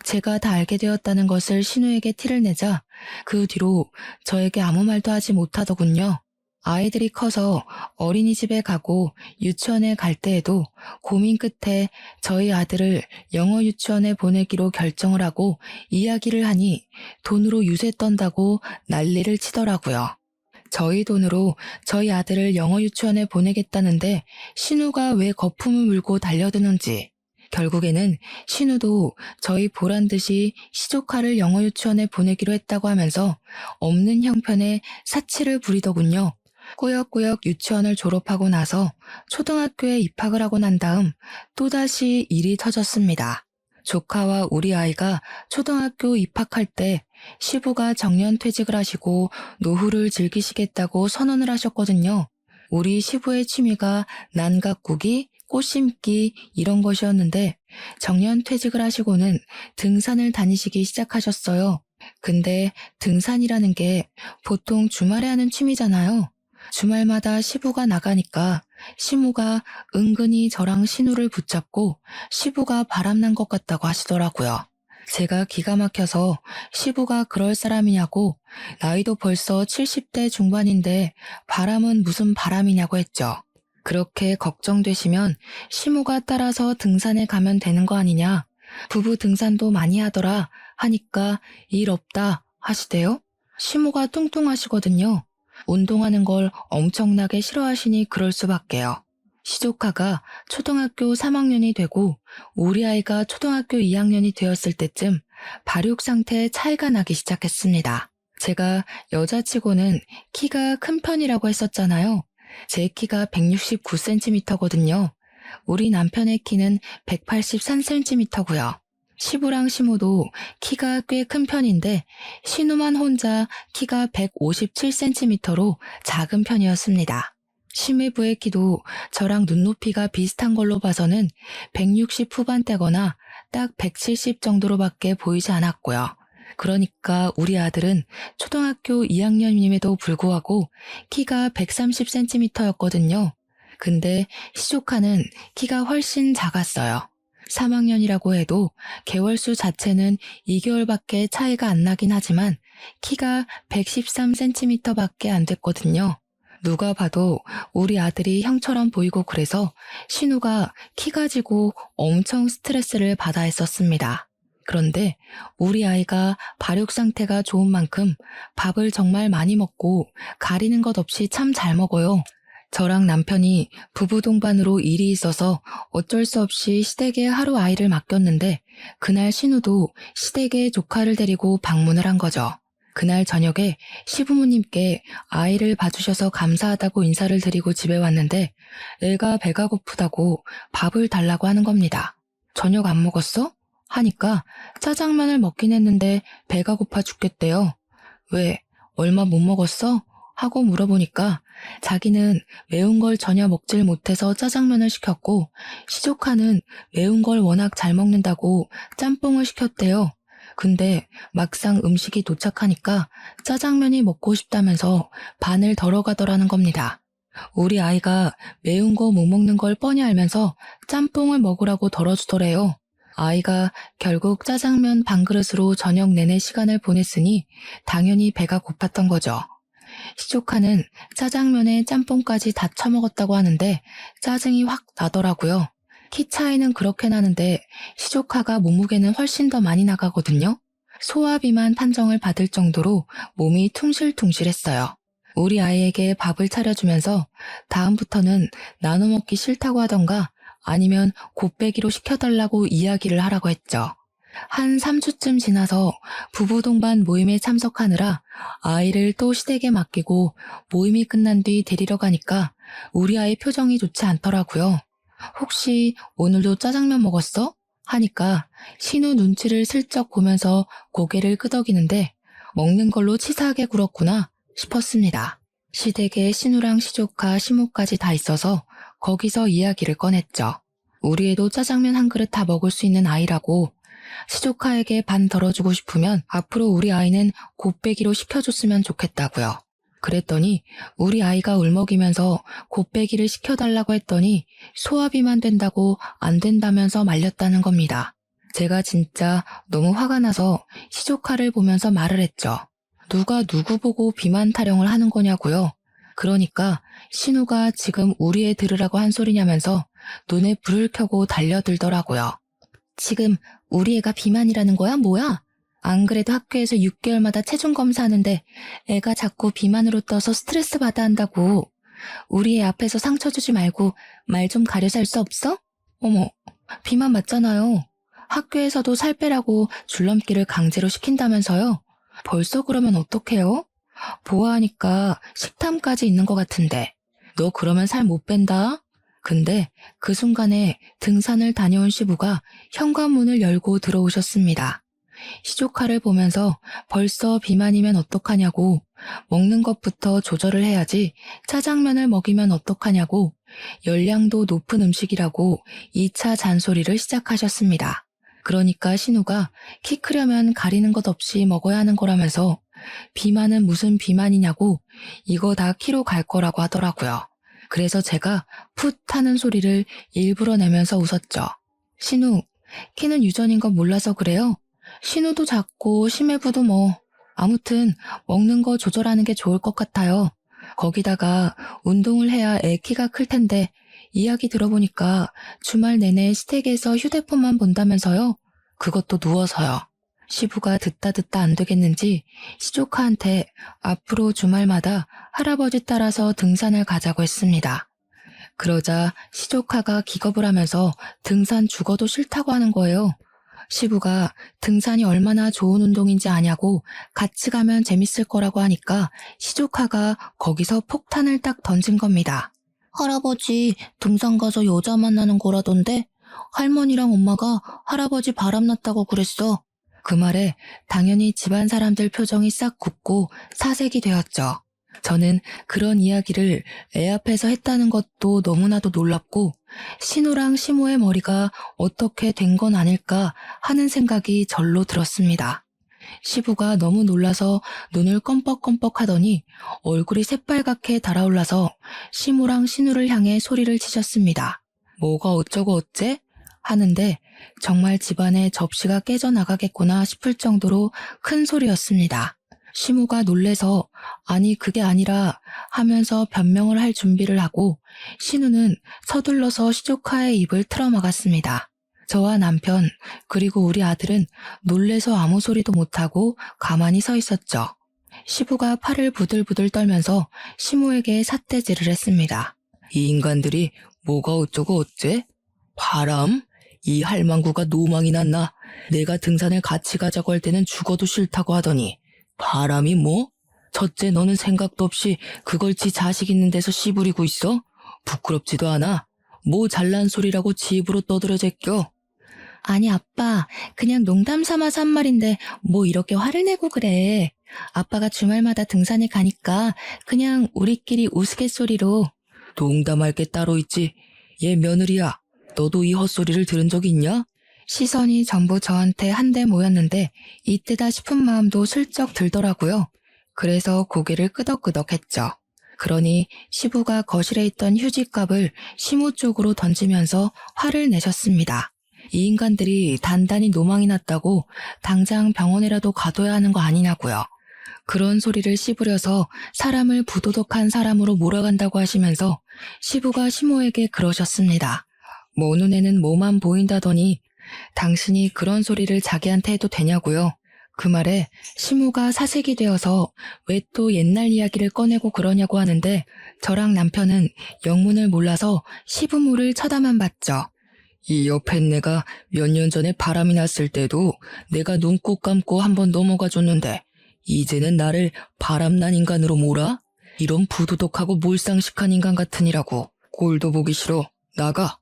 제가 다 알게 되었다는 것을 신우에게 티를 내자 그 뒤로 저에게 아무 말도 하지 못하더군요. 아이들이 커서 어린이집에 가고 유치원에 갈 때에도 고민 끝에 저희 아들을 영어 유치원에 보내기로 결정을 하고 이야기를 하니 돈으로 유세 떤다고 난리를 치더라고요. 저희 돈으로 저희 아들을 영어 유치원에 보내겠다는데 신우가 왜 거품을 물고 달려드는지 결국에는 신우도 저희 보란 듯이 시조카를 영어 유치원에 보내기로 했다고 하면서 없는 형편에 사치를 부리더군요. 꾸역꾸역 유치원을 졸업하고 나서 초등학교에 입학을 하고 난 다음 또다시 일이 터졌습니다. 조카와 우리 아이가 초등학교 입학할 때 시부가 정년퇴직을 하시고 노후를 즐기시겠다고 선언을 하셨거든요. 우리 시부의 취미가 난 가꾸기, 꽃 심기 이런 것이었는데 정년퇴직을 하시고는 등산을 다니시기 시작하셨어요. 근데 등산이라는 게 보통 주말에 하는 취미잖아요. 주말마다 시부가 나가니까 시모가 은근히 저랑 신우를 붙잡고 시부가 바람난 것 같다고 하시더라고요. 제가 기가 막혀서 시부가 그럴 사람이냐고 나이도 벌써 70대 중반인데 바람은 무슨 바람이냐고 했죠. 그렇게 걱정되시면 시모가 따라서 등산에 가면 되는 거 아니냐. 부부 등산도 많이 하더라 하니까 일 없다 하시대요. 시모가 뚱뚱하시거든요. 운동하는 걸 엄청나게 싫어하시니 그럴 수밖에요. 시조카가 초등학교 3학년이 되고 우리 아이가 초등학교 2학년이 되었을 때쯤 발육 상태에 차이가 나기 시작했습니다. 제가 여자치고는 키가 큰 편이라고 했었잖아요. 제 키가 169cm거든요. 우리 남편의 키는 183cm고요. 시부랑 시모도 키가 꽤 큰 편인데 신우만 혼자 키가 157cm로 작은 편이었습니다. 심해부의 키도 저랑 눈높이가 비슷한 걸로 봐서는 160 후반대거나 딱 170 정도로밖에 보이지 않았고요. 그러니까 우리 아들은 초등학교 2학년임에도 불구하고 키가 130cm였거든요. 근데 시조카는 키가 훨씬 작았어요. 3학년이라고 해도 개월수 자체는 2개월밖에 차이가 안 나긴 하지만 키가 113cm밖에 안 됐거든요. 누가 봐도 우리 아들이 형처럼 보이고 그래서 신우가 키 가지고 엄청 스트레스를 받아 했었습니다. 그런데 우리 아이가 발육 상태가 좋은 만큼 밥을 정말 많이 먹고 가리는 것 없이 참 잘 먹어요. 저랑 남편이 부부 동반으로 일이 있어서 어쩔 수 없이 시댁에 하루 아이를 맡겼는데 그날 신우도 시댁에 조카를 데리고 방문을 한 거죠. 그날 저녁에 시부모님께 아이를 봐주셔서 감사하다고 인사를 드리고 집에 왔는데 애가 배가 고프다고 밥을 달라고 하는 겁니다. 저녁 안 먹었어? 하니까 짜장면을 먹긴 했는데 배가 고파 죽겠대요. 왜? 얼마 못 먹었어? 하고 물어보니까 자기는 매운 걸 전혀 먹질 못해서 짜장면을 시켰고 시조카는 매운 걸 워낙 잘 먹는다고 짬뽕을 시켰대요. 근데 막상 음식이 도착하니까 짜장면이 먹고 싶다면서 반을 덜어가더라는 겁니다. 우리 아이가 매운 거 못 먹는 걸 뻔히 알면서 짬뽕을 먹으라고 덜어주더래요. 아이가 결국 짜장면 반 그릇으로 저녁 내내 시간을 보냈으니 당연히 배가 고팠던 거죠. 시조카는 짜장면에 짬뽕까지 다 처먹었다고 하는데 짜증이 확 나더라고요. 키 차이는 그렇게 나는데 시조카가 몸무게는 훨씬 더 많이 나가거든요. 소화비만 판정을 받을 정도로 몸이 퉁실퉁실했어요. 우리 아이에게 밥을 차려주면서 다음부터는 나눠 먹기 싫다고 하던가 아니면 곱빼기로 시켜달라고 이야기를 하라고 했죠. 한 3주쯤 지나서 부부 동반 모임에 참석하느라 아이를 또 시댁에 맡기고 모임이 끝난 뒤 데리러 가니까 우리 아이 표정이 좋지 않더라고요. 혹시 오늘도 짜장면 먹었어? 하니까 신우 눈치를 슬쩍 보면서 고개를 끄덕이는데 먹는 걸로 치사하게 굴었구나 싶었습니다. 시댁에 신우랑 시조카, 시모까지 다 있어서 거기서 이야기를 꺼냈죠. 우리 애도 짜장면 한 그릇 다 먹을 수 있는 아이라고 시조카에게 반 덜어주고 싶으면 앞으로 우리 아이는 곱빼기로 시켜줬으면 좋겠다고요. 그랬더니 우리 아이가 울먹이면서 곱빼기를 시켜달라고 했더니 소화비만 된다고 안 된다면서 말렸다는 겁니다. 제가 진짜 너무 화가 나서 시조카를 보면서 말을 했죠. 누가 누구 보고 비만 타령을 하는 거냐고요. 그러니까 신우가 지금 우리 애 들으라고 한 소리냐면서 눈에 불을 켜고 달려들더라고요. 지금 우리 애가 비만이라는 거야? 뭐야? 안 그래도 학교에서 6개월마다 체중 검사하는데 애가 자꾸 비만으로 떠서 스트레스 받아 한다고. 우리 애 앞에서 상처 주지 말고 말 좀 가려서 할 수 없어? 어머, 비만 맞잖아요. 학교에서도 살 빼라고 줄넘기를 강제로 시킨다면서요? 벌써 그러면 어떡해요? 보아하니까 식탐까지 있는 것 같은데. 너 그러면 살 못 뺀다? 근데 그 순간에 등산을 다녀온 시부가 현관문을 열고 들어오셨습니다. 시조카를 보면서 벌써 비만이면 어떡하냐고, 먹는 것부터 조절을 해야지 짜장면을 먹이면 어떡하냐고, 열량도 높은 음식이라고 2차 잔소리를 시작하셨습니다. 그러니까 신우가 키 크려면 가리는 것 없이 먹어야 하는 거라면서 비만은 무슨 비만이냐고 이거 다 키로 갈 거라고 하더라고요. 그래서 제가 풋 하는 소리를 일부러 내면서 웃었죠. 신우, 키는 유전인 건 몰라서 그래요? 신우도 작고 심해부도 뭐 아무튼 먹는 거 조절하는 게 좋을 것 같아요. 거기다가 운동을 해야 애 키가 클 텐데 이야기 들어보니까 주말 내내 시댁에서 휴대폰만 본다면서요? 그것도 누워서요. 시부가 듣다 안 되겠는지 시조카한테 앞으로 주말마다 할아버지 따라서 등산을 가자고 했습니다. 그러자 시조카가 기겁을 하면서 등산 죽어도 싫다고 하는 거예요. 시부가 등산이 얼마나 좋은 운동인지 아냐고 같이 가면 재밌을 거라고 하니까 시조카가 거기서 폭탄을 딱 던진 겁니다. 할아버지, 등산 가서 여자 만나는 거라던데 할머니랑 엄마가 할아버지 바람났다고 그랬어. 그 말에 당연히 집안 사람들 표정이 싹 굳고 사색이 되었죠. 저는 그런 이야기를 애 앞에서 했다는 것도 너무나도 놀랍고 신우랑 시모의 머리가 어떻게 된 건 아닐까 하는 생각이 절로 들었습니다. 시부가 너무 놀라서 눈을 껌뻑껌뻑 하더니 얼굴이 새빨갛게 달아올라서 시모랑 신우를 향해 소리를 치셨습니다. 뭐가 어쩌고 어째? 하는데 정말 집안에 접시가 깨져나가겠구나 싶을 정도로 큰 소리였습니다. 시모가 놀래서 아니 그게 아니라 하면서 변명을 할 준비를 하고 신우는 서둘러서 시조카의 입을 틀어막았습니다. 저와 남편, 그리고 우리 아들은 놀래서 아무 소리도 못하고 가만히 서 있었죠. 시부가 팔을 부들부들 떨면서 시모에게 삿대질을 했습니다. 이 인간들이 뭐가 어쩌고 어째? 바람? 이 할망구가 노망이 났나? 내가 등산을 같이 가자고 할 때는 죽어도 싫다고 하더니 바람이 뭐? 첫째 너는 생각도 없이 그걸 지 자식 있는 데서 씨부리고 있어? 부끄럽지도 않아? 뭐 잘난 소리라고 지 입으로 떠들어 제껴? 아니 아빠, 그냥 농담 삼아서 한 말인데 뭐 이렇게 화를 내고 그래. 아빠가 주말마다 등산에 가니까 그냥 우리끼리 우스갯소리로. 농담할 게 따로 있지. 얘 며느리야. 너도 이 헛소리를 들은 적 있냐? 시선이 전부 저한테 한데 모였는데 이때다 싶은 마음도 슬쩍 들더라고요. 그래서 고개를 끄덕끄덕했죠. 그러니 시부가 거실에 있던 휴지값을 시모 쪽으로 던지면서 화를 내셨습니다. 이 인간들이 단단히 노망이 났다고 당장 병원에라도 가둬야 하는 거 아니냐고요. 그런 소리를 씹으려서 사람을 부도덕한 사람으로 몰아간다고 하시면서 시부가 시모에게 그러셨습니다. 뭐 눈에는 뭐만 보인다더니 당신이 그런 소리를 자기한테 해도 되냐고요. 그 말에 시모가 사색이 되어서 왜 또 옛날 이야기를 꺼내고 그러냐고 하는데 저랑 남편은 영문을 몰라서 시부모를 쳐다만 봤죠. 이 옆에 내가 몇 년 전에 바람이 났을 때도 내가 눈 꼭 감고 한번 넘어가 줬는데 이제는 나를 바람난 인간으로 몰아? 이런 부도덕하고 몰상식한 인간 같으니라고. 꼴도 보기 싫어. 나가.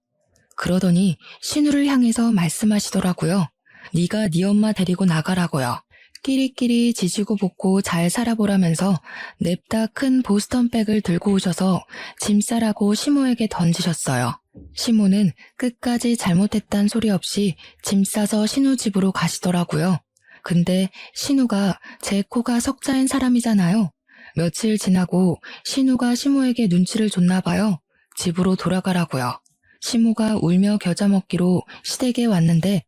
그러더니 신우를 향해서 말씀하시더라고요. 네가 네 엄마 데리고 나가라고요. 끼리끼리 지지고 볶고 잘 살아보라면서 냅다 큰 보스턴백을 들고 오셔서 짐 싸라고 시모에게 던지셨어요. 시모는 끝까지 잘못했단 소리 없이 짐 싸서 신우 집으로 가시더라고요. 근데 신우가 제 코가 석자인 사람이잖아요. 며칠 지나고 신우가 시모에게 눈치를 줬나 봐요. 집으로 돌아가라고요. 시모가 울며 겨자 먹기로 시댁에 왔는데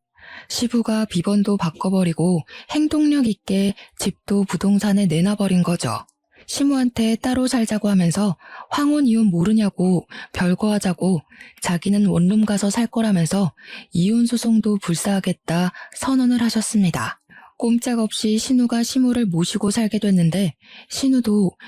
시부가 비번도 바꿔버리고 행동력 있게 집도 부동산에 내놔버린 거죠. 시모한테 따로 살자고 하면서 황혼 이혼 모르냐고 별거 하자고 자기는 원룸 가서 살 거라면서 이혼 소송도 불사하겠다 선언을 하셨습니다. 꼼짝없이 신우가 시모를 모시고 살게 됐는데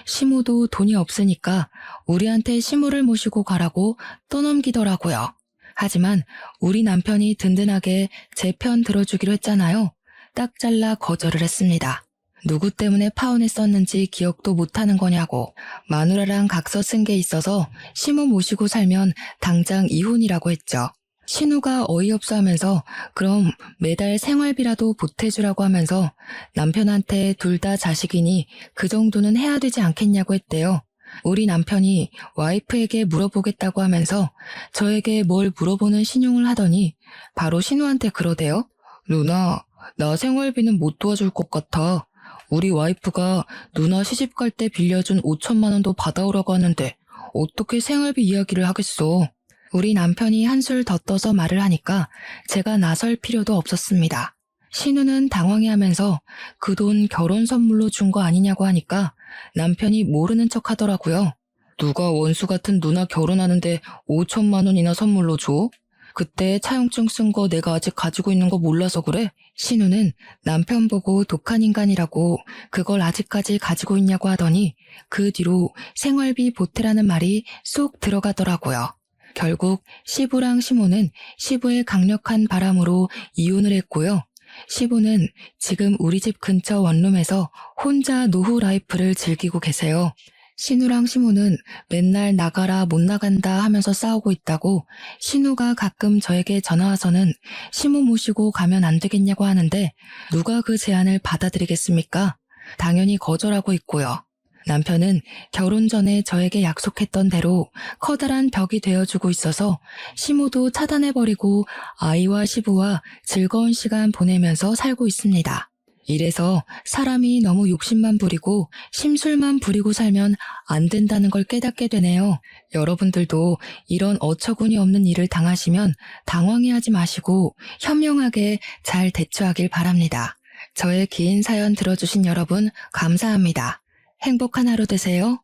시모도 돈이 없으니까 우리한테 시모를 모시고 가라고 떠넘기더라고요. 하지만 우리 남편이 든든하게 제 편 들어주기로 했잖아요. 딱 잘라 거절을 했습니다. 누구 때문에 파혼했었는지 기억도 못하는 거냐고. 마누라랑 각서 쓴 게 있어서 시모 모시고 살면 당장 이혼이라고 했죠. 신우가 어이없어 하면서 그럼 매달 생활비라도 보태주라고 하면서 남편한테 둘 다 자식이니 그 정도는 해야 되지 않겠냐고 했대요. 우리 남편이 와이프에게 물어보겠다고 하면서 저에게 뭘 물어보는 신용을 하더니 바로 신우한테 그러대요. 누나, 나 생활비는 못 도와줄 것 같아. 우리 와이프가 누나 시집 갈 때 빌려준 5천만 원도 받아오라고 하는데 어떻게 생활비 이야기를 하겠어. 우리 남편이 한술 더 떠서 말을 하니까 제가 나설 필요도 없었습니다. 신우는 당황해하면서 그 돈 결혼 선물로 준 거 아니냐고 하니까 남편이 모르는 척 하더라고요. 누가 원수 같은 누나 결혼하는데 5천만 원이나 선물로 줘? 그때 차용증 쓴 거 내가 아직 가지고 있는 거 몰라서 그래? 신우는 남편 보고 독한 인간이라고 그걸 아직까지 가지고 있냐고 하더니 그 뒤로 생활비 보태라는 말이 쏙 들어가더라고요. 결국 시부랑 시모는 시부의 강력한 바람으로 이혼을 했고요. 시부는 지금 우리 집 근처 원룸에서 혼자 노후 라이프를 즐기고 계세요. 신우랑 시모는 맨날 나가라 못 나간다 하면서 싸우고 있다고 신우가 가끔 저에게 전화와서는 시모 모시고 가면 안 되겠냐고 하는데 누가 그 제안을 받아들이겠습니까? 당연히 거절하고 있고요. 남편은 결혼 전에 저에게 약속했던 대로 커다란 벽이 되어주고 있어서 시모도 차단해버리고 아이와 시부와 즐거운 시간 보내면서 살고 있습니다. 이래서 사람이 너무 욕심만 부리고 심술만 부리고 살면 안 된다는 걸 깨닫게 되네요. 여러분들도 이런 어처구니 없는 일을 당하시면 당황해하지 마시고 현명하게 잘 대처하길 바랍니다. 저의 긴 사연 들어주신 여러분 감사합니다. 행복한 하루 되세요.